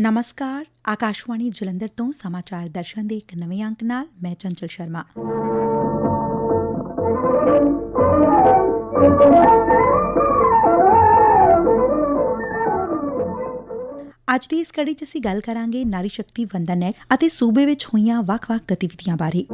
ਨਮਸਕਾਰ ਆਕਾਸ਼ਵਾਣੀ ਜਲੰਧਰ ਤੋਂ ਸਮਾਚਾਰ ਦਰਸ਼ਨ ਦੇ ਇੱਕ ਨਵੇਂ ਅੰਕ ਨਾਲ ਮੈਂ ਚੰਚਲ ਸ਼ਰਮਾ। ਅੱਜ ਦੀ ਇਸ ਕੜੀ 'ਚ ਅਸੀਂ ਗੱਲ ਕਰਾਂਗੇ ਨਾਰੀ ਸ਼ਕਤੀ ਵੰਦਨ ਐਕਟ ਅਤੇ ਸੂਬੇ ਵਿੱਚ ਹੋਈਆਂ ਵੱਖ-ਵੱਖ ਗਤੀਵਿਧੀਆਂ ਬਾਰੇ।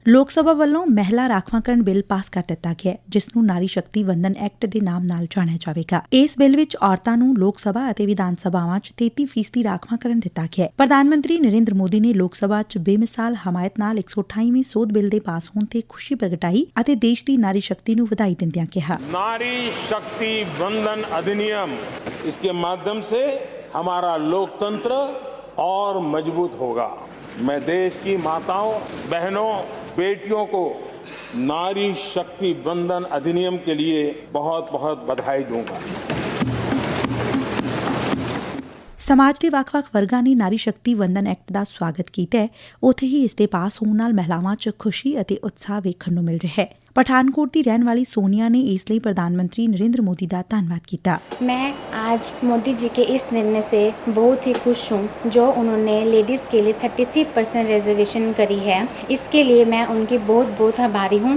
ਲੋਕ ਸਭਾ ਵੱਲੋਂ ਮਹਿਲਾ ਰਾਖਵਾਂਕਰਨ ਬਿੱਲ ਪਾਸ ਕਰ ਦਿੱਤਾ ਗਿਆ, ਜਿਸ ਨੂੰ ਨਾਰੀ ਸ਼ਕਤੀ ਵੰਦਨ ਐਕਟ ਦੇ ਨਾਮ ਨਾਲ ਜਾਣਿਆ ਜਾਵੇਗਾ। ਇਸ ਬਿੱਲ ਵਿੱਚ ਔਰਤਾਂ ਨੂੰ ਲੋਕ ਸਭਾ ਅਤੇ ਵਿਧਾਨ ਸਭਾਵਾਂ 'ਚ 33% ਰਾਖਵਾਂਕਰਨ ਦਿੱਤਾ ਗਿਆ। ਪ੍ਰਧਾਨ ਮੰਤਰੀ ਨਰਿੰਦਰ ਮੋਦੀ ਨੇ ਲੋਕ ਸਭਾ 'ਚ ਬੇਮਿਸਾਲ ਹਮਾਇਤ ਨਾਲ 128ਵੀਂ ਸੋਧ ਬਿੱਲ ਦੇ ਪਾਸ ਹੋਣ ਤੇ ਖੁਸ਼ੀ ਪ੍ਰਗਟਾਈ ਅਤੇ ਦੇਸ਼ ਦੀ ਨਾਰੀ ਸ਼ਕਤੀ ਨੂੰ ਵਧਾਈ ਦਿੰਦਿਆਂ ਕਿਹਾ, नारी शक्ति वंदन अधिनियम इसके माध्यम से हमारा लोकतंत्र और मजबूत होगा। मैं देश की माताओं, बहनों, बेटियों को नारी शक्ति वंदन अधिनियम के लिए बहुत बहुत बधाई दूंगा। ਸਮਾਜ ਦੇ ਵੱਖ-ਵੱਖ ਵਰਗਾਂ ਨੇ ਨਾਰੀ ਸ਼ਕਤੀ ਵੰਦਨ ਐਕਟ ਦਾ ਸਵਾਗਤ ਕੀਤਾ ਹੈ। ਉੱਥੇ ਹੀ ਇਸ ਦੇ ਪਾਸ ਹੋਣ ਨਾਲ ਮਹਿਲਾਵਾਂ 'ਚ ਖੁਸ਼ੀ ਅਤੇ ਉਤਸ਼ਾਹ ਵੇਖਣ ਨੂੰ ਮਿਲ ਰਿਹਾ ਹੈ। पठानकोट की रहने वाली सोनिया ने इसलिए प्रधानमंत्री नरेंद्र मोदी का धन्यवाद किया। मैं आज मोदी जी के इस निर्णय से बहुत ही खुश हूँ जो उन्होंने लेडीज़ के लिए 33% रिजर्वेशन करी है। इसके लिए मैं उनकी बहुत बहुत आभारी हूँ।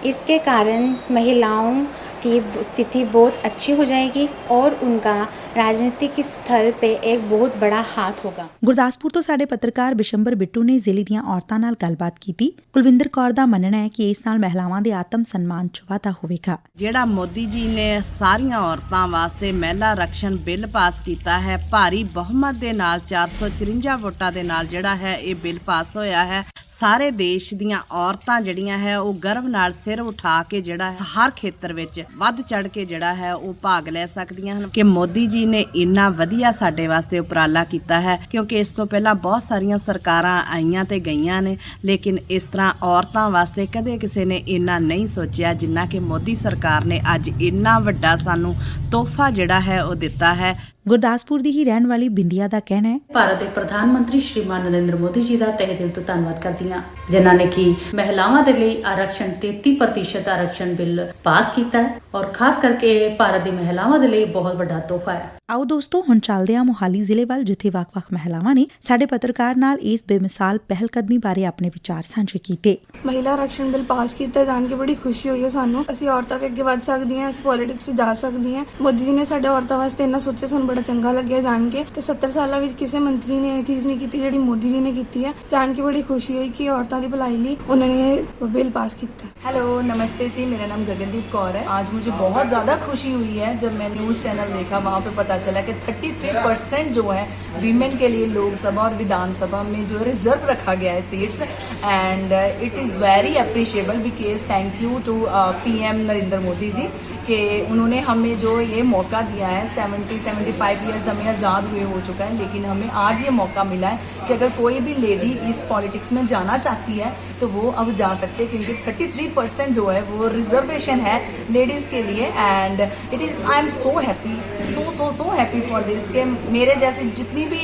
इसके कारण महिलाओं की स्थिति बहुत अच्छी हो जाएगी और उनका राजनीतिक स्थल पे एक बहुत बड़ा हाथ होगा। ਗੁਰਦਾਸਪੁਰ ਤੋਂ ਸਾਡੇ ਪੱਤਰਕਾਰ ਬਿਸ਼ੰਬਰ ਬਿੱਟੂ ਨੇ ਜ਼ਿਲ੍ਹੇ ਦੀਆਂ ਔਰਤਾਂ ਨਾਲ ਗੱਲਬਾਤ ਕੀਤੀ। ਕੁਲਵਿੰਦਰ ਕੌਰ ਦਾ ਮੰਨਣਾ ਹੈ ਕਿ ਇਸ ਨਾਲ ਮਹਿਲਾਵਾਂ ਦੇ ਆਤਮ ਸਨਮਾਨ 'ਚ ਵਾਧਾ ਹੋਵੇਗਾ। ਜਿਹੜਾ ਮੋਦੀ ਜੀ ਨੇ ਸਾਰੀਆਂ ਔਰਤਾਂ ਵਾਸਤੇ ਮਹਿਲਾ ਆਰਕਸ਼ਣ ਬਿੱਲ ਪਾਸ ਕੀਤਾ ਹੈ, ਭਾਰੀ ਬਹੁਮਤ ਦੇ ਨਾਲ 454 ਵੋਟਾਂ ਦੇ ਨਾਲ ਜਿਹੜਾ ਹੈ ਇਹ ਬਿੱਲ ਪਾਸ ਹੋਇਆ ਹੈ। ਸਾਰੇ ਦੇਸ਼ ਦੀਆਂ ਔਰਤਾਂ ਜਿਹੜੀਆਂ ਹੈ ਉਹ ਗਰਵ ਨਾਲ ਸਿਰ ਉਠਾ ਕੇ ਜਿਹੜਾ ਹਰ ਖੇਤਰ ਵਿੱਚ ਵੱਧ ਚੜ ਕੇ ਜਿਹੜਾ ਹੈ ਉਹ ਭਾਗ ਲੈ ਸਕਦੀਆਂ ਹਨ ਕਿ ਮੋਦੀ ਜੀ ਨੇ ਇੰਨਾ ਵਧੀਆ ਸਾਡੇ ਵਾਸਤੇ ਉਪਰਾਲਾ ਕੀਤਾ ਹੈ, ਕਿਉਂਕਿ ਇਸ ਤੋਂ ਪਹਿਲਾਂ ਬਹੁਤ ਸਾਰੀਆਂ ਸਰਕਾਰਾਂ ਆਈਆਂ ਤੇ ਗਈਆਂ ਨੇ, ਲੇਕਿਨ ਇਸ ਤਰ੍ਹਾਂ ਔਰਤਾਂ ਵਾਸਤੇ ਕਦੇ ਕਿਸੇ ਨੇ ਇੰਨਾ ਨਹੀਂ ਸੋਚਿਆ ਜਿੰਨਾ ਕਿ ਮੋਦੀ ਸਰਕਾਰ ਨੇ ਅੱਜ ਇੰਨਾ ਵੱਡਾ ਸਾਨੂੰ ਤੋਹਫਾ ਜਿਹੜਾ ਹੈ ਉਹ ਦਿੱਤਾ ਹੈ। ਗੁਰਦਾਸਪੁਰ ਦੀ ਹੀ ਰਹਿਣ ਵਾਲੀ ਬਿੰਦੀਆ ਦਾ ਕਹਿਣਾ ਹੈ, ਭਾਰਤ ਦੇ ਪ੍ਰਧਾਨ ਮੰਤਰੀ ਸ਼੍ਰੀਮਾਨ ਨਰਿੰਦਰ ਮੋਦੀ ਜੀ ਦਾ ਤਹਿ ਦਿਲ ਤੋਂ ਧੰਨਵਾਦ ਕਰਦੀ ਹਾਂ, ਜਿਨ੍ਹਾਂ ਨੇ ਕਿ ਮਹਿਲਾਵਾਂ ਦੇ ਲਈ ਆਰਕਸ਼ਣ 33% ਆਰਕਸ਼ਣ ਬਿੱਲ ਪਾਸ ਕੀਤਾ ਹੈ ਔਰ ਖਾਸ ਕਰਕੇ ਇਹ ਭਾਰਤ ਦੀ ਮਹਿਲਾਵਾਂ ਦੇ ਲਈ ਬਹੁਤ ਵੱਡਾ ਤੋਹਫਾ ਹੈ। ਆਓ ਦੋਸਤੋ ਹੁਣ ਚੱਲਦੇ ਹਾਂ ਮੋਹਾਲੀ ਜ਼ਿਲ੍ਹੇ ਵੱਲ, ਜਿੱਥੇ ਵੱਖ-ਵੱਖ ਮਹਿਲਾਵਾਂ ਨੇ ਸਾਡੇ ਪੱਤਰਕਾਰ ਨਾਲ ਇਸ ਬੇਮਿਸਾਲ ਪਹਿਲਕਦਮੀ ਬਾਰੇ ਆਪਣੇ ਵਿਚਾਰ ਸਾਂਝੇ ਕੀਤੇ। ਮਹਿਲਾ ਆਰਕਸ਼ਣ ਬਿੱਲ ਪਾਸ ਕੀਤਾ ਜਾਣ ਕੇ ਬੜੀ ਖੁਸ਼ੀ ਹੋਈ ਹੈ ਸਾਨੂੰ। ਅਸੀਂ ਔਰਤਾਂ ਵੀ ਅੱਗੇ ਵੱਧ ਸਕਦੀਆਂ, ਅਸੀਂ ਪੋਲਿਟਿਕਸ 'ਚ ਜਾ ਸਕਦੀਆਂ। ਮੋਦੀ ਜੀ ਨੇ ਸਾਡੇ ਔਰਤਾਂ ਵਾਸਤੇ ਇੰਨਾ ਸੋਚਿਆ, ਸਾਨੂੰ ਬੜਾ ਚੰਗਾ ਲੱਗਿਆ ਜਾਣ ਕੇ। ਤੇ 70 ਸਾਲਾਂ ਵਿੱਚ ਕਿਸੇ ਮੰਤਰੀ ਨੇ ਇਹ ਚੀਜ਼ ਨਹੀਂ ਕੀਤੀ ਜਿਹੜੀ ਮੋਦੀ ਜੀ ਨੇ ਕੀਤੀ ਹੈ। ਜਾਣ ਕੇ ਬੜੀ ਖੁਸ਼ੀ ਹੋਈ ਕਿ ਔਰਤਾਂ ਦੀ ਭਲਾਈ ਲਈ ਉਹਨਾਂ ਨੇ ਇਹ बिल पास किया। हेलो नमस्ते जी, मेरा नाम गगनदीप कौर है। आज मुझे बहुत ज़्यादा खुशी हुई है जब मैं न्यूज़ चैनल देखा, वहाँ पे पता चला कि 33% जो है वीमेन के लिए लोकसभा और विधानसभा में जो रिजर्व रखा गया है seats, and it is very appreciable because thank you to PM Narendra Modi ji कि उन्होंने हमें जो ये मौका दिया है। 75 ईयर्स हमें आज़ाद हुए हो चुका है, लेकिन हमें आज ये मौका मिला है कि अगर कोई भी लेडी इस पॉलिटिक्स में जाना चाहती है तो वो अब जा सकती है, क्योंकि 33% जो है वो रिजर्वेशन है लेडीज़ के लिए। And it is I am so happy, so happy for this कि मेरे जैसी जितनी भी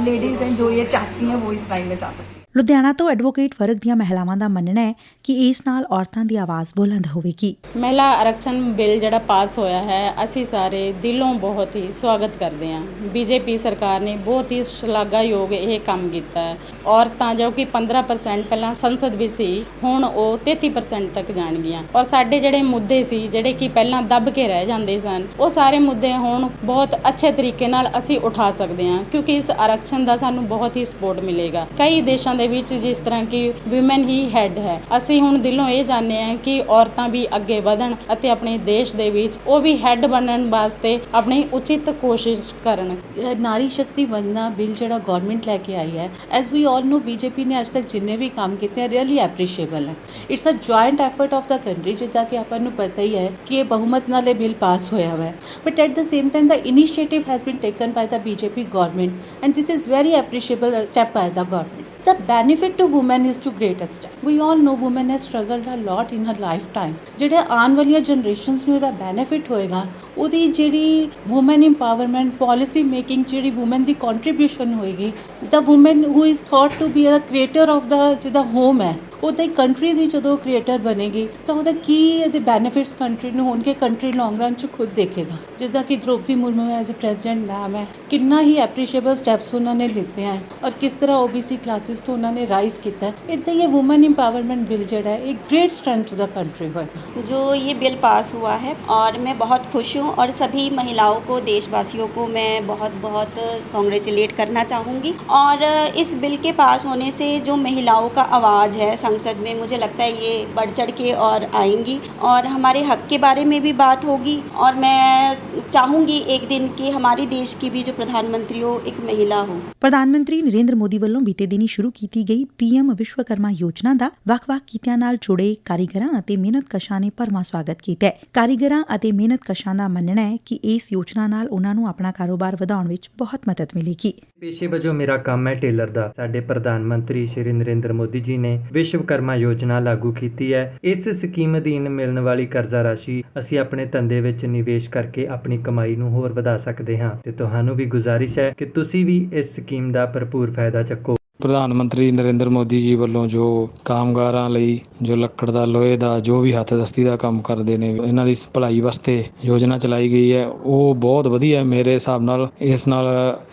लेडीज़ हैं जो ये चाहती हैं वो इस लाइन में जा सकती हैं। ਲੁਧਿਆਣਾ ਤੋਂ ਐਡਵੋਕੇਟ ਵਰਗ ਦੀਆਂ ਮਹਿਲਾਵਾਂ ਦਾ ਮੰਨਣਾ ਹੈ ਕਿ ਇਸ ਨਾਲ ਔਰਤਾਂ ਦੀ ਆਵਾਜ਼ ਬੁਲੰਦ ਹੋਵੇਗੀ। ਮਹਿਲਾ ਆਰਕਸ਼ਣ ਬਿੱਲ ਜਿਹੜਾ ਪਾਸ ਹੋਇਆ ਹੈ, ਅਸੀਂ ਸਾਰੇ ਦਿਲੋਂ ਬਹੁਤ ਹੀ ਸਵਾਗਤ ਕਰਦੇ ਹਾਂ। BJP ਸਰਕਾਰ ਨੇ ਬਹੁਤ ਹੀ ਸ਼ਲਾਘਾਯੋਗ ਇਹ ਕੰਮ ਕੀਤਾ ਹੈ। ਔਰਤਾਂ ਜੋ ਕਿ 15% ਪਹਿਲਾਂ ਸੰਸਦ ਵਿੱਚ ਸੀ, ਹੁਣ ਉਹ 33% ਤੱਕ ਜਾਣਗੀਆਂ ਔਰ ਸਾਡੇ ਜਿਹੜੇ ਮੁੱਦੇ ਸੀ ਜਿਹੜੇ ਕਿ ਪਹਿਲਾਂ ਦੱਬ ਕੇ ਰਹਿ ਜਾਂਦੇ ਸਨ, ਉਹ ਸਾਰੇ ਮੁੱਦੇ ਹੁਣ ਬਹੁਤ ਅੱਛੇ ਤਰੀਕੇ ਨਾਲ ਅਸੀਂ ਉਠਾ ਸਕਦੇ ਹਾਂ, ਕਿਉਂਕਿ ਇਸ ਆਰਕਸ਼ਣ ਦਾ ਸਾਨੂੰ ਬਹੁਤ ਹੀ ਸਪੋਰਟ ਮਿਲੇਗਾ। ਕਈ ਦੇਸ਼ਾਂ ਦੇ ਵਿੱਚ ਜਿਸ ਤਰ੍ਹਾਂ ਕਿ ਵਿਮਨ ਹੀ ਹੈਡ ਹੈ, ਅਸੀਂ ਹੁਣ ਦਿਲੋਂ ਇਹ ਚਾਹੁੰਦੇ ਹਾਂ ਕਿ ਔਰਤਾਂ ਵੀ ਅੱਗੇ ਵਧਣ ਅਤੇ ਆਪਣੇ ਦੇਸ਼ ਦੇ ਵਿੱਚ ਉਹ ਵੀ ਹੈਡ ਬਣਨ ਵਾਸਤੇ ਆਪਣੀ ਉਚਿਤ ਕੋਸ਼ਿਸ਼ ਕਰਨ। ਨਾਰੀ ਸ਼ਕਤੀ ਵੰਦਨਾ ਬਿੱਲ ਜਿਹੜਾ ਗਵਰਨਮੈਂਟ ਲੈ ਕੇ ਆਈ ਹੈ, ਐਜ਼ ਵੀ ਆਲ ਨੋ BJP ਨੇ ਅੱਜ ਤੱਕ ਜਿੰਨੇ ਵੀ ਕੰਮ ਕੀਤੇ ਹੈ ਰੀਅਲੀ ਐਪਰੀਸ਼ੀਏਬਲ ਹੈ। It's a joint effort of the country, ਜਿੱਦਾਂ ਕਿ ਆਪਾਂ ਨੂੰ ਪਤਾ ਹੀ ਹੈ ਕਿ ਇਹ ਬਹੁਮਤ ਨਾਲ ਇਹ ਬਿੱਲ ਪਾਸ ਹੋਇਆ ਹੋਇਆ ਹੈ, but at the same time the initiative has been taken by the BJP government and this is very appreciable step by the government. The benefit to women is to great extent. We all know women has struggled a lot in her lifetime. ਜਿਹੜੇ ਆਉਣ ਵਾਲੀਆਂ generations ਨੂੰ ਇਹਦਾ benefit ਹੋਏਗਾ, ਉਹਦੀ ਜਿਹੜੀ woman empowerment policy making ਜਿਹੜੀ woman ਦੀ contribution ਹੋਏਗੀ, the woman who is thought to be the creator of the ਜਿਹਦਾ ਹੋਮ ਹੈ, ਉਹਦਾ ਇੱਕ ਕੰਟਰੀ ਦੀ ਜਦੋਂ ਕ੍ਰੀਏਟਰ ਬਣੇਗੀ ਤਾਂ ਉਹਦਾ ਕੀ ਇਹਦੇ ਬੈਨੀਫਿਟਸ ਕੰਟਰੀ ਨੂੰ ਹੋਣਗੇ, ਕੰਟਰੀ ਲੌਂਗ ਰਨ 'ਚ ਖੁਦ ਦੇਖੇਗਾ। ਜਿੱਦਾਂ ਕਿ Droupadi Murmu as a president ma'am ਹੈ, ਕਿੰਨਾ ਹੀ ਐਪਰੀਸ਼ੀਏਬਲ ਸਟੈਪਸ ਉਹਨਾਂ ਨੇ ਲਿੱਤੇ ਹੈ ਔਰ ਕਿਸ ਤਰ੍ਹਾਂ OBC ਕਲਾਸਿਸ ਤੋਂ ਉਹਨਾਂ ਨੇ ਰਾਈਜ਼ ਕੀਤਾ। ਇੱਦਾਂ ਹੀ ਇਹ ਵੂਮਨ ਇੰਪਾਵਰਮੈਂਟ ਬਿੱਲ ਜਿਹੜਾ ਹੈ ਇੱਕ great strength to the country होगा। जो ये बिल पास हुआ है और मैं बहुत खुश हूँ और सभी महिलाओं को, देशवासियों को मैं बहुत बहुत कॉन्ग्रेचुलेट करना चाहूँगी। और इस बिल के पास होने से जो महिलाओं का आवाज़ है संसद में, मुझे लगता है ये बढ़ चढ़ के और आएंगी और हमारे हक के बारे में भी बात होगी। और मैं चाहूँगी एक दिन कि हमारे देश की भी जो प्रधानमंत्री हो एक महिला हो। ਪ੍ਰਧਾਨ ਮੰਤਰੀ ਨਰਿੰਦਰ ਮੋਦੀ ਵੱਲੋਂ ਬੀਤੇ ਦਿਨੀ ਸ਼ੁਰੂ ਕੀਤੀ ਗਈ PM ਵਿਸ਼ਵਕਰਮਾ ਯੋਜਨਾ ਦਾ ਵੱਖ-ਵੱਖ ਕਿੱਤਿਆਂ ਨਾਲ ਜੁੜੇ ਕਾਰੀਗਰਾਂ ਅਤੇ ਮਿਹਨਤਕਸ਼ਾਂ ਨੇ ਭਰਵਾਂ ਸਵਾਗਤ ਕੀਤਾ ਹੈ। ਕਾਰੀਗਰਾਂ ਅਤੇ ਮਿਹਨਤਕਸ਼ਾਂ ਦਾ ਮੰਨਣਾ ਹੈ ਕਿ ਇਸ ਯੋਜਨਾ ਨਾਲ ਉਹਨਾਂ ਨੂੰ ਆਪਣਾ ਕਾਰੋਬਾਰ ਵਧਾਉਣ ਵਿੱਚ ਬਹੁਤ ਮਦਦ ਮਿਲੇਗੀ। ਪੇਸ਼ੇ ਵਜੋਂ ਮੇਰਾ ਕੰਮ ਹੈ ਟੇਲਰ ਦਾ। ਸਾਡੇ ਪ੍ਰਧਾਨ ਮੰਤਰੀ ਸ਼੍ਰੀ ਨਰਿੰਦਰ ਮੋਦੀ ਜੀ ਨੇ ਵਿਸ਼ਵਕਰਮਾ ਯੋਜਨਾ ਲਾਗੂ ਕੀਤੀ ਹੈ। ਇਸ ਸਕੀਮ ਅਧੀਨ ਮਿਲਣ ਵਾਲੀ ਕਰਜ਼ਾ ਰਾਸ਼ੀ ਅਸੀਂ ਆਪਣੇ ਧੰਦੇ ਵਿੱਚ ਨਿਵੇਸ਼ ਕਰਕੇ ਆਪਣੀ ਕਮਾਈ ਨੂੰ ਹੋਰ ਵਧਾ ਸਕਦੇ ਹਾਂ ਤੇ ਤੁਹਾਨੂੰ ਵੀ ਗੁਜ਼ਾਰਿਸ਼ ਹੈ ਕਿ ਤੁਸੀਂ ਵੀ ਇਸ ਸਕੀਮ ਦਾ ਭਰਪੂਰ ਫਾਇਦਾ ਚੱਕੋ। ਪ੍ਰਧਾਨ ਮੰਤਰੀ ਨਰਿੰਦਰ ਮੋਦੀ ਜੀ ਵੱਲੋਂ ਜੋ ਕਾਮਗਾਰਾਂ ਲਈ ਜੋ ਲੱਕੜ ਦਾ, ਲੋਹੇ ਦਾ, ਜੋ ਵੀ ਹੱਥ ਦਸਤੀ ਦਾ ਕੰਮ ਕਰਦੇ ਨੇ, ਇਹਨਾਂ ਦੀ ਭਲਾਈ ਵਾਸਤੇ ਯੋਜਨਾ ਚਲਾਈ ਗਈ ਹੈ, ਉਹ ਬਹੁਤ ਵਧੀਆ ਮੇਰੇ ਹਿਸਾਬ ਨਾਲ। ਇਸ ਨਾਲ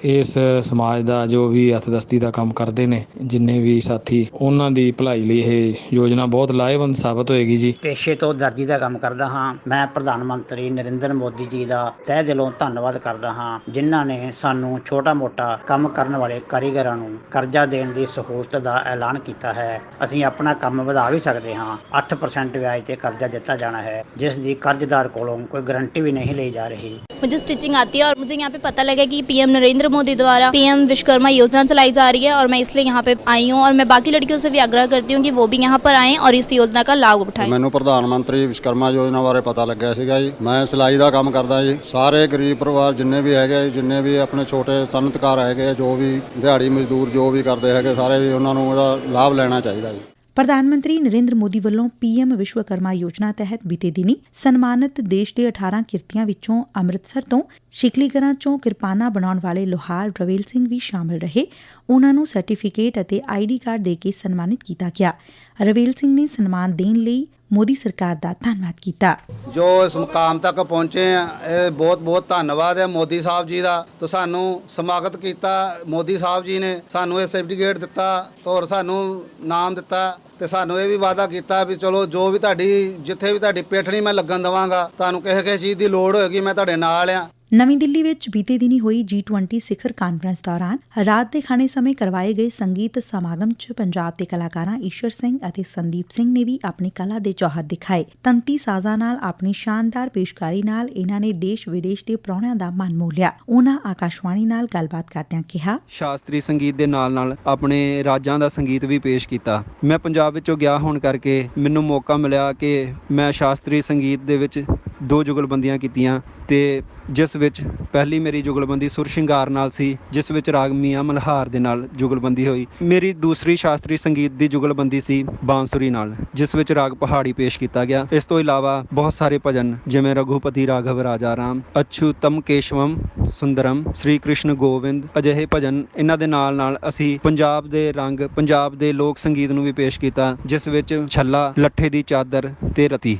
ਇਸ ਸਮਾਜ ਦਾ ਜੋ ਵੀ ਹੱਥ ਦਸਤੀ ਦਾ ਕੰਮ ਕਰਦੇ ਨੇ ਜਿੰਨੇ ਵੀ ਸਾਥੀ, ਉਹਨਾਂ ਦੀ ਭਲਾਈ ਲਈ ਇਹ ਯੋਜਨਾ ਬਹੁਤ ਲਾਹੇਵੰਦ ਸਾਬਤ ਹੋਏਗੀ ਜੀ। ਪੇਸ਼ੇ ਤੋਂ ਦਰਜੀ ਦਾ ਕੰਮ ਕਰਦਾ ਹਾਂ। ਮੈਂ ਪ੍ਰਧਾਨ ਮੰਤਰੀ ਨਰਿੰਦਰ ਮੋਦੀ ਜੀ ਦਾ ਤਹਿ ਦਿਲੋਂ ਧੰਨਵਾਦ ਕਰਦਾ ਹਾਂ, ਜਿਨ੍ਹਾਂ ਨੇ ਸਾਨੂੰ ਛੋਟਾ ਮੋਟਾ ਕੰਮ ਕਰਨ ਵਾਲੇ ਕਾਰੀਗਰਾਂ ਨੂੰ ਕਰਜ਼ਾ ਦੇਣ ਦੀ ਸਹੂਲਤ ਦਾ ਐਲਾਨ ਕੀਤਾ ਹੈ। ਅਸੀਂ ਆਪਣਾ ਕੰਮ ਵਧਾ ਵੀ ਸਕਦੇ ਹਾਂ। 8% ਵਿਆਜ ਤੇ ਕਰਜ਼ਾ ਦਿੱਤਾ ਜਾਣਾ ਹੈ, जिस दी कर्जदार कोलों कोई गारंटी भी नहीं ली जा रही। मुझे स्टिचिंग आती है और मुझे यहाँ पे पता लगा कि PM नरेंद्र मोदी द्वारा PM विश्वकर्मा योजना चलाई जा रही है और मैं इसलिए यहाँ पे आई हूँ और मैं बाकी लड़कियों से भी आग्रह करती हूँ कि वो भी यहाँ पर आएँ और इस योजना का लाभ उठाएं। मैंने प्रधानमंत्री विश्वकर्मा योजना बारे पता लग्या सीगा जी। मैं सिलाई का काम करदा जी। सारे गरीब परिवार जिन्ने भी है, जिन्ने भी अपने छोटे सनतकार है, जो भी दिहाड़ी मजदूर जो भी करते हैं, सारे भी उन्होंने ਉਹਦਾ ਲਾਭ ਲੈਣਾ ਚਾਹੀਦਾ ਜੀ। ਪ੍ਰਧਾਨ ਮੰਤਰੀ ਨਰਿੰਦਰ ਮੋਦੀ ਵੱਲੋਂ PM ਵਿਸ਼ਵਕਰਮਾ ਯੋਜਨਾ ਤਹਿਤ ਬੀਤੇ ਦਿਨੀ ਸਨਮਾਨਿਤ ਦੇਸ਼ ਦੇ 18 ਕਿਰਤੀਆਂ ਵਿੱਚੋਂ ਅੰਮ੍ਰਿਤਸਰ ਤੋਂ ਸ਼ਿਕਲੀਗਰਾਂ ਚੋਂ ਕਿਰਪਾਨਾਂ ਬਣਾਉਣ ਵਾਲੇ ਲੋਹਾਰ ਰਵੇਲ ਸਿੰਘ ਵੀ ਸ਼ਾਮਲ ਰਹੇ। ਉਹਨਾਂ ਨੂੰ ਸਰਟੀਫਿਕੇਟ ਅਤੇ ID ਕਾਰਡ ਦੇ ਕੇ ਸਨਮਾਨਿਤ ਕੀਤਾ ਗਿਆ। ਰਵੇਲ ਸਿੰਘ ਨੇ ਸਨਮਾਨ ਦੇਣ ਲਈ ਮੋਦੀ ਸਰਕਾਰ ਦਾ ਧੰਨਵਾਦ ਕੀਤਾ। ਜੋ ਇਸ ਮੁਕਾਮ ਤੱਕ ਪਹੁੰਚੇ ਆ, ਇਹ ਬਹੁਤ ਬਹੁਤ ਧੰਨਵਾਦ ਹੈ ਮੋਦੀ ਸਾਹਿਬ ਜੀ ਦਾ। ਤਾਂ ਸਾਨੂੰ ਸਵਾਗਤ ਕੀਤਾ ਮੋਦੀ ਸਾਹਿਬ ਜੀ ਨੇ, ਸਾਨੂੰ ਇਹ ਸਰਟੀਫਿਕੇਟ ਦਿੱਤਾ ਔਰ ਸਾਨੂੰ ਨਾਮ ਦਿੱਤਾ ਤੇ ਸਾਨੂੰ ਇਹ ਵੀ ਵਾਅਦਾ ਕੀਤਾ ਵੀ ਚਲੋ ਜੋ ਵੀ ਤੁਹਾਡੀ ਜਿੱਥੇ ਵੀ ਤੁਹਾਡੀ ਪੇਠਣੀ ਮੈਂ ਲੱਗਣ ਦੇਵਾਂਗਾ, ਤੁਹਾਨੂੰ ਕਿਸੇ ਚੀਜ਼ ਦੀ ਲੋੜ ਹੋਏਗੀ ਮੈਂ ਤੁਹਾਡੇ ਨਾਲ ਆ। ਨਵੀਂ ਦਿੱਲੀ ਵਿੱਚ ਬੀਤੇ ਦਿਨੀ ਹੋਈ G20 ਸਿਖਰ ਕਾਨਫਰੰਸ ਦੌਰਾਨ ਰਾਤ ਦੇ ਖਾਣੇ ਸਮੇਂ ਕਰਵਾਏ ਗਏ ਸੰਗੀਤ ਸਮਾਗਮ 'ਚ ਪੰਜਾਬ ਦੇ ਕਲਾਕਾਰਾਂ ਈਸ਼ਰ ਸਿੰਘ ਅਤੇ ਸੰਦੀਪ ਸਿੰਘ ਨੇ ਵੀ ਆਪਣੀ ਕਲਾ ਦੇ ਜੌਹਰ ਦਿਖਾਏ। ਤੰਤੀ ਸਾਜ਼ਾਂ ਨਾਲ ਆਪਣੀ ਸ਼ਾਨਦਾਰ ਪੇਸ਼ਕਾਰੀ ਨਾਲ ਇਹਨਾਂ ਨੇ ਦੇਸ਼ ਵਿਦੇਸ਼ ਦੇ ਪ੍ਰਾਹੁਣਿਆਂ ਦਾ ਮਨ ਮੋਹ ਲਿਆ। ਉਹਨਾਂ ਆਕਾਸ਼ਵਾਣੀ ਨਾਲ ਗੱਲਬਾਤ ਕਰਦਿਆਂ ਕਿਹਾ, ਸ਼ਾਸਤਰੀ ਸੰਗੀਤ ਦੇ ਨਾਲ ਆਪਣੇ ਰਾਜਾਂ ਦਾ ਸੰਗੀਤ ਵੀ ਪੇਸ਼ ਕੀਤਾ। ਮੈਂ ਪੰਜਾਬ ਵਿੱਚੋਂ ਗਿਆ ਹੋਣ ਕਰਕੇ ਮੈਨੂੰ ਮੌਕਾ ਮਿਲਿਆ ਕਿ ਮੈਂ ਸ਼ਾਸਤਰੀ ਸੰਗੀਤ ਦੇ ਵਿੱਚ 2 ਜੁਗਲਬੰਦੀਆਂ ਕੀਤੀਆਂ ਤੇ ਜਿਸ ਵਿੱਚ ਪਹਿਲੀ ਮੇਰੀ ਜੁਗਲਬੰਦੀ ਸੁਰ ਸ਼ਿੰਗਾਰ ਨਾਲ ਸੀ, ਜਿਸ ਵਿੱਚ ਰਾਗ ਮੀਆਂ ਮਲਹਾਰ ਦੇ ਨਾਲ ਜੁਗਲਬੰਦੀ ਹੋਈ। ਮੇਰੀ ਦੂਸਰੀ ਸ਼ਾਸਤਰੀ ਸੰਗੀਤ ਦੀ ਜੁਗਲਬੰਦੀ ਸੀ ਬਾਂਸੁਰੀ ਨਾਲ, ਜਿਸ ਵਿੱਚ ਰਾਗ ਪਹਾੜੀ ਪੇਸ਼ ਕੀਤਾ ਗਿਆ। ਇਸ ਤੋਂ ਇਲਾਵਾ ਬਹੁਤ ਸਾਰੇ ਭਜਨ ਜਿਵੇਂ ਰਘੂਪਤੀ ਰਾਘਵ ਰਾਜਾ ਰਾਮ, ਅਛੂਤਮ ਕੇਸ਼ਵਮ ਸੁੰਦਰਮ, ਸ਼੍ਰੀ ਕ੍ਰਿਸ਼ਨ ਗੋਵਿੰਦ, ਅਜਿਹੇ ਭਜਨ ਇਹਨਾਂ ਦੇ ਨਾਲ ਅਸੀਂ ਪੰਜਾਬ ਦੇ ਰੰਗ, ਪੰਜਾਬ ਦੇ ਲੋਕ ਸੰਗੀਤ ਨੂੰ ਵੀ ਪੇਸ਼ ਕੀਤਾ, ਜਿਸ ਵਿੱਚ ਛੱਲਾ, ਲੱਠੇ ਦੀ ਚਾਦਰ ਤੇ ਰਤੀ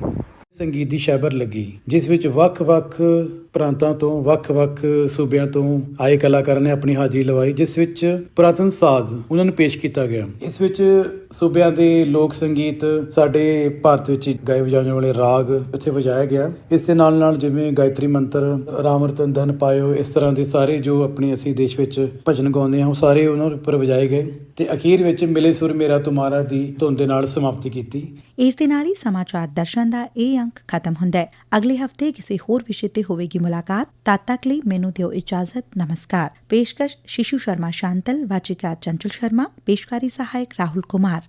ਸੰਗੀਤ ਦੀ ਸ਼ੈਬਰ ਲੱਗੀ, ਜਿਸ ਵਿੱਚ ਵੱਖ-ਵੱਖ ਪ੍ਰਾਂਤਾਂ ਤੋਂ, ਵੱਖ-ਵੱਖ ਸੂਬਿਆਂ ਤੋਂ ਆਏ ਕਲਾਕਾਰਾਂ ਨੇ ਆਪਣੀ ਹਾਜ਼ਰੀ ਲਵਾਈ, ਜਿਸ ਵਿੱਚ ਪੁਰਾਤਨ ਸਾਜ਼ ਉਹਨਾਂ ਨੂੰ ਪੇਸ਼ ਕੀਤਾ ਗਿਆ। ਇਸ ਵਿੱਚ ਸੂਬਿਆਂ ਦੇ ਲੋਕ ਸੰਗੀਤ, ਸਾਡੇ ਭਾਰਤ ਵਿੱਚ ਗਾਏ ਵਜਾਉਣ ਵਾਲੇ ਰਾਗ ਇੱਥੇ ਵਜਾਇਆ ਗਿਆ। ਇਸ ਦੇ ਨਾਲ ਜਿਵੇਂ ਗਾਇਤਰੀ ਮੰਤਰ, ਰਾਮ ਰਤਨ ਧਨ ਪਾਇਓ, ਇਸ ਤਰ੍ਹਾਂ ਦੇ ਸਾਰੇ ਜੋ ਆਪਣੇ ਅਸੀਂ ਦੇਸ਼ ਵਿੱਚ ਭਜਨ ਗਾਉਂਦੇ ਹਾਂ, ਉਹ ਸਾਰੇ ਉਹਨਾਂ ਉੱਪਰ ਵਜਾਏ ਗਏ ਤੇ ਅਖੀਰ ਵਿੱਚ ਮਿਲੇ ਸੁਰ ਮੇਰਾ ਤੁਮਾਰਾ ਦੀ ਧੁਨ ਦੇ ਨਾਲ ਸਮਾਪਤੀ ਕੀਤੀ। ਇਸ ਦੇ ਨਾਲ ਹੀ ਸਮਾਚਾਰ ਦਰਸ਼ਨ ਦਾ ਇਹ ਅੰਕ ਖਤਮ ਹੁੰਦਾ ਹੈ। ਅਗਲੇ ਹਫ਼ਤੇ ਕਿਸੇ ਹੋਰ ਵਿਸ਼ੇ ਤੇ ਹੋਵੇਗੀ ਮੁਲਾਕਾਤ। ਤਦ ਤੱਕ ਲਈ ਮੈਨੂੰ ਦਿਓ ਇਜਾਜ਼ਤ। ਨਮਸਕਾਰ। ਪੇਸ਼ਕਸ਼ ਸ਼ਿਸ਼ੂ ਸ਼ਰਮਾ ਸ਼ਾਂਤਲ, ਵਾਚਿਕਾ ਚੰਚਲ ਸ਼ਰਮਾ, ਪੇਸ਼ਕਾਰੀ ਸਹਾਇਕ ਰਾਹੁਲ ਕੁਮਾਰ।